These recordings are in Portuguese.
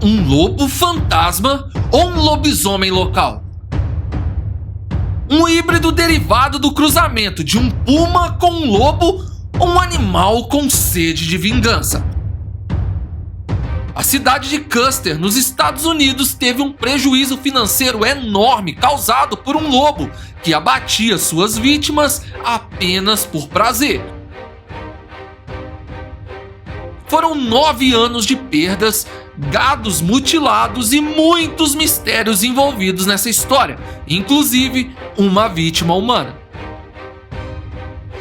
um lobo fantasma ou um lobisomem local? Um híbrido derivado do cruzamento de um puma com um lobo ou um animal com sede de vingança? A cidade de Custer, nos Estados Unidos, teve um prejuízo financeiro enorme causado por um lobo que abatia suas vítimas apenas por prazer. Foram 9 anos de perdas, gados mutilados e muitos mistérios envolvidos nessa história, inclusive uma vítima humana.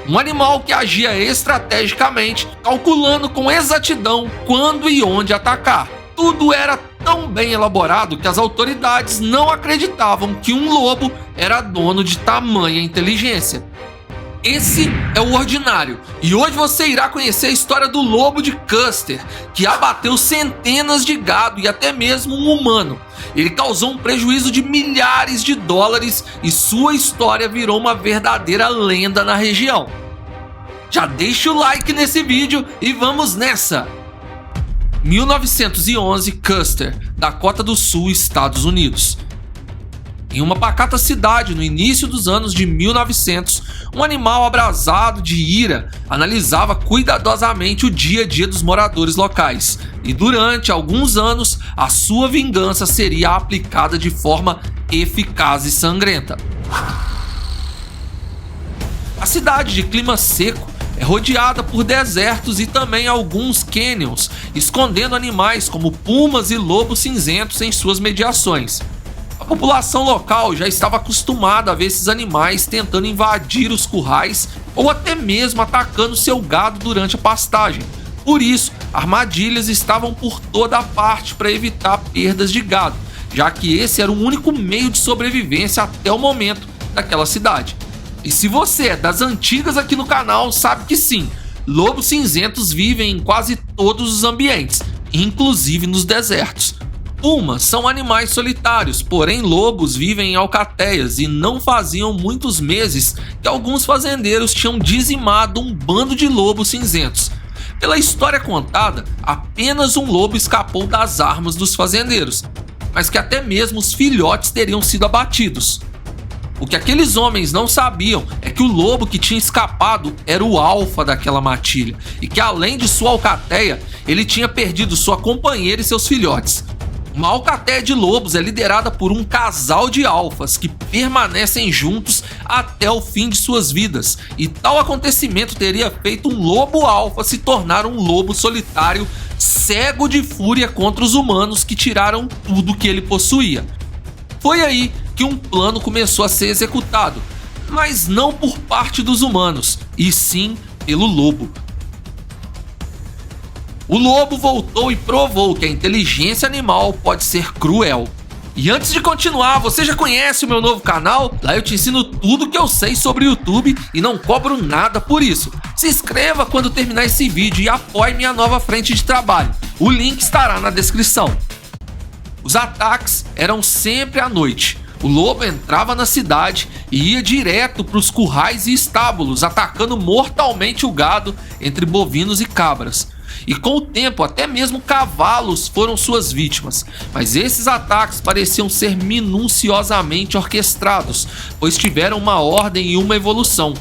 Um animal que agia estrategicamente, calculando com exatidão quando e onde atacar. Tudo era tão bem elaborado que as autoridades não acreditavam que um lobo era dono de tamanha inteligência. Esse é o Ordinário, e hoje você irá conhecer a história do lobo de Custer, que abateu centenas de gado e até mesmo um humano. Ele causou um prejuízo de milhares de dólares e sua história virou uma verdadeira lenda na região. Já deixa o like nesse vídeo e vamos nessa! 1911, Custer, Dakota do Sul, Estados Unidos. Em uma pacata cidade no início dos anos de 1900, um animal abrasado de ira analisava cuidadosamente o dia a dia dos moradores locais, e durante alguns anos a sua vingança seria aplicada de forma eficaz e sangrenta. A cidade, de clima seco, é rodeada por desertos e também alguns canyons, escondendo animais como pumas e lobos cinzentos em suas mediações. A população local já estava acostumada a ver esses animais tentando invadir os currais ou até mesmo atacando seu gado durante a pastagem. Por isso, armadilhas estavam por toda a parte para evitar perdas de gado, já que esse era o único meio de sobrevivência até o momento daquela cidade. E se você é das antigas aqui no canal, sabe que sim, lobos cinzentos vivem em quase todos os ambientes, inclusive nos desertos. Pumas são animais solitários, porém lobos vivem em alcateias e não faziam muitos meses que alguns fazendeiros tinham dizimado um bando de lobos cinzentos. Pela história contada, apenas um lobo escapou das armas dos fazendeiros, mas que até mesmo os filhotes teriam sido abatidos. O que aqueles homens não sabiam é que o lobo que tinha escapado era o alfa daquela matilha e que, além de sua alcateia, ele tinha perdido sua companheira e seus filhotes. Uma alcateia de lobos é liderada por um casal de alfas que permanecem juntos até o fim de suas vidas, e tal acontecimento teria feito um lobo alfa se tornar um lobo solitário, cego de fúria contra os humanos que tiraram tudo que ele possuía. Foi aí que um plano começou a ser executado, mas não por parte dos humanos, e sim pelo lobo. O lobo voltou e provou que a inteligência animal pode ser cruel. E antes de continuar, você já conhece o meu novo canal? Lá eu te ensino tudo que eu sei sobre o YouTube e não cobro nada por isso. Se inscreva quando terminar esse vídeo e apoie minha nova frente de trabalho. O link estará na descrição. Os ataques eram sempre à noite. O lobo entrava na cidade e ia direto para os currais e estábulos, atacando mortalmente o gado entre bovinos e cabras. E com o tempo, até mesmo cavalos foram suas vítimas, mas esses ataques pareciam ser minuciosamente orquestrados, pois tiveram uma ordem e uma evolução.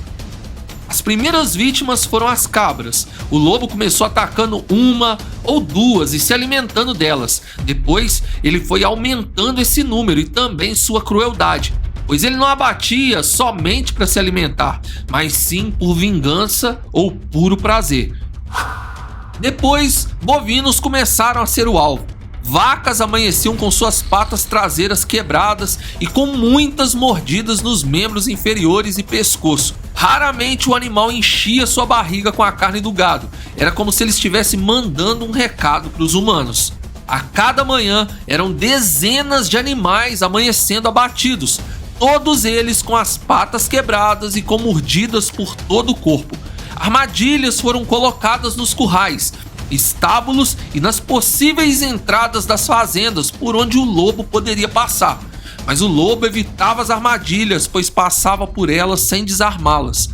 As primeiras vítimas foram as cabras. O lobo começou atacando uma ou duas e se alimentando delas. Depois, ele foi aumentando esse número e também sua crueldade, pois ele não abatia somente para se alimentar, mas sim por vingança ou puro prazer. Depois, bovinos começaram a ser o alvo. Vacas amanheciam com suas patas traseiras quebradas e com muitas mordidas nos membros inferiores e pescoço. Raramente o animal enchia sua barriga com a carne do gado. Era como se ele estivesse mandando um recado para os humanos. A cada manhã eram dezenas de animais amanhecendo abatidos, todos eles com as patas quebradas e com mordidas por todo o corpo. Armadilhas foram colocadas nos currais, estábulos e nas possíveis entradas das fazendas por onde o lobo poderia passar. Mas o lobo evitava as armadilhas, pois passava por elas sem desarmá-las.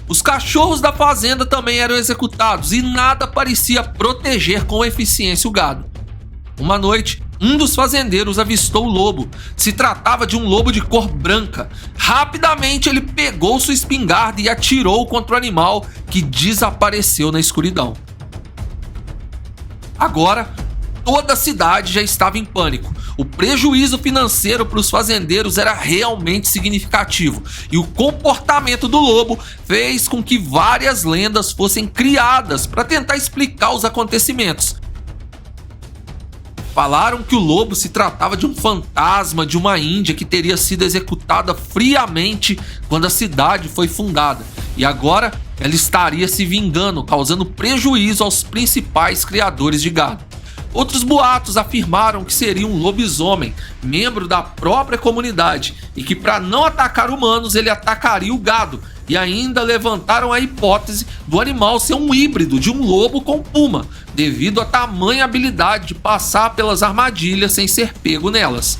Os cachorros da fazenda também eram executados e nada parecia proteger com eficiência o gado. Uma noite, um dos fazendeiros avistou o lobo. Se tratava de um lobo de cor branca. Rapidamente ele pegou sua espingarda e atirou contra o animal, que desapareceu na escuridão. Agora, toda a cidade já estava em pânico. O prejuízo financeiro para os fazendeiros era realmente significativo, e o comportamento do lobo fez com que várias lendas fossem criadas para tentar explicar os acontecimentos. Falaram que o lobo se tratava de um fantasma de uma índia que teria sido executada friamente quando a cidade foi fundada, e agora ela estaria se vingando, causando prejuízo aos principais criadores de gado. Outros boatos afirmaram que seria um lobisomem, membro da própria comunidade, e que para não atacar humanos ele atacaria o gado, e ainda levantaram a hipótese do animal ser um híbrido de um lobo com puma, devido à tamanha habilidade de passar pelas armadilhas sem ser pego nelas.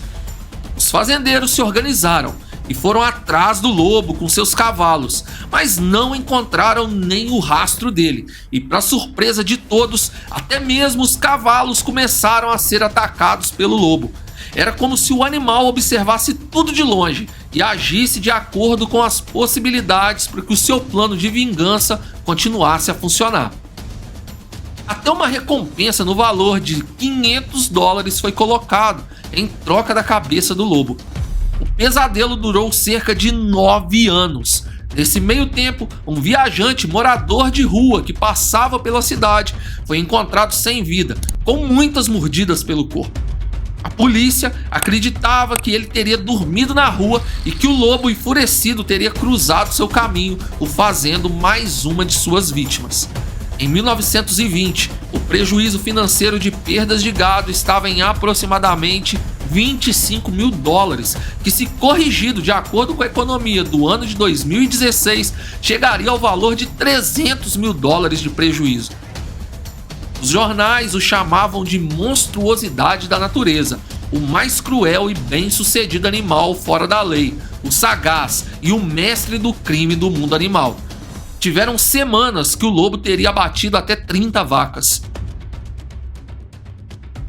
Os fazendeiros se organizaram e foram atrás do lobo com seus cavalos, mas não encontraram nem o rastro dele, e para surpresa de todos, até mesmo os cavalos começaram a ser atacados pelo lobo. Era como se o animal observasse tudo de longe e agisse de acordo com as possibilidades para que o seu plano de vingança continuasse a funcionar. Até uma recompensa no valor de $500 foi colocado em troca da cabeça do lobo. O pesadelo durou cerca de 9 anos. Nesse meio tempo, um viajante morador de rua que passava pela cidade foi encontrado sem vida, com muitas mordidas pelo corpo. A polícia acreditava que ele teria dormido na rua e que o lobo enfurecido teria cruzado seu caminho, o fazendo mais uma de suas vítimas. Em 1920, o prejuízo financeiro de perdas de gado estava em aproximadamente $25 mil, que, se corrigido de acordo com a economia do ano de 2016, chegaria ao valor de $300 mil de prejuízo. Os jornais o chamavam de monstruosidade da natureza, o mais cruel e bem-sucedido animal fora da lei, o sagaz e o mestre do crime do mundo animal. Tiveram semanas que o lobo teria abatido até 30 vacas.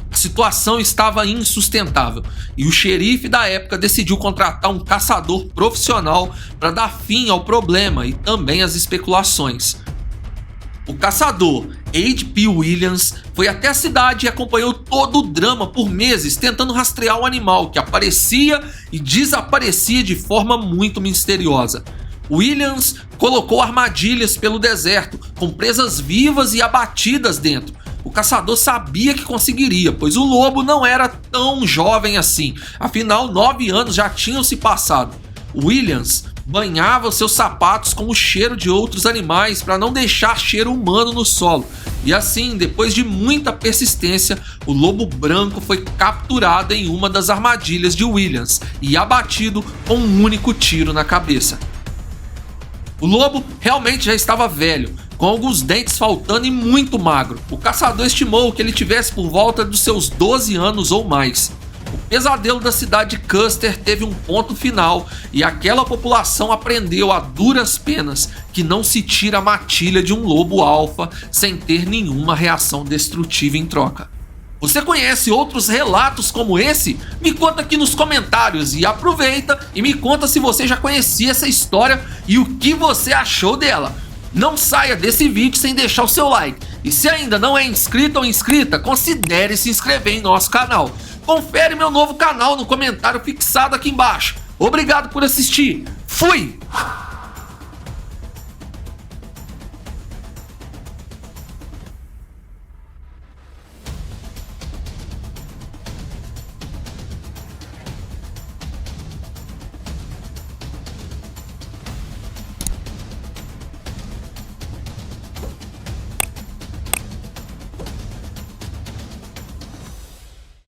A situação estava insustentável e o xerife da época decidiu contratar um caçador profissional para dar fim ao problema e também às especulações. O caçador H.P. Williams foi até a cidade e acompanhou todo o drama por meses, tentando rastrear o animal que aparecia e desaparecia de forma muito misteriosa. Williams colocou armadilhas pelo deserto, com presas vivas e abatidas dentro. O caçador sabia que conseguiria, pois o lobo não era tão jovem assim, afinal 9 anos já tinham se passado. Williams banhava os seus sapatos com o cheiro de outros animais para não deixar cheiro humano no solo, e assim, depois de muita persistência, o lobo branco foi capturado em uma das armadilhas de Williams e abatido com um único tiro na cabeça. O lobo realmente já estava velho, com alguns dentes faltando e muito magro. O caçador estimou que ele tivesse por volta dos seus 12 anos ou mais. O pesadelo da cidade de Custer teve um ponto final e aquela população aprendeu a duras penas que não se tira a matilha de um lobo alfa sem ter nenhuma reação destrutiva em troca. Você conhece outros relatos como esse? Me conta aqui nos comentários e aproveita e me conta se você já conhecia essa história e o que você achou dela. Não saia desse vídeo sem deixar o seu like. E se ainda não é inscrito ou inscrita, considere se inscrever em nosso canal. Confere meu novo canal no comentário fixado aqui embaixo. Obrigado por assistir. Fui!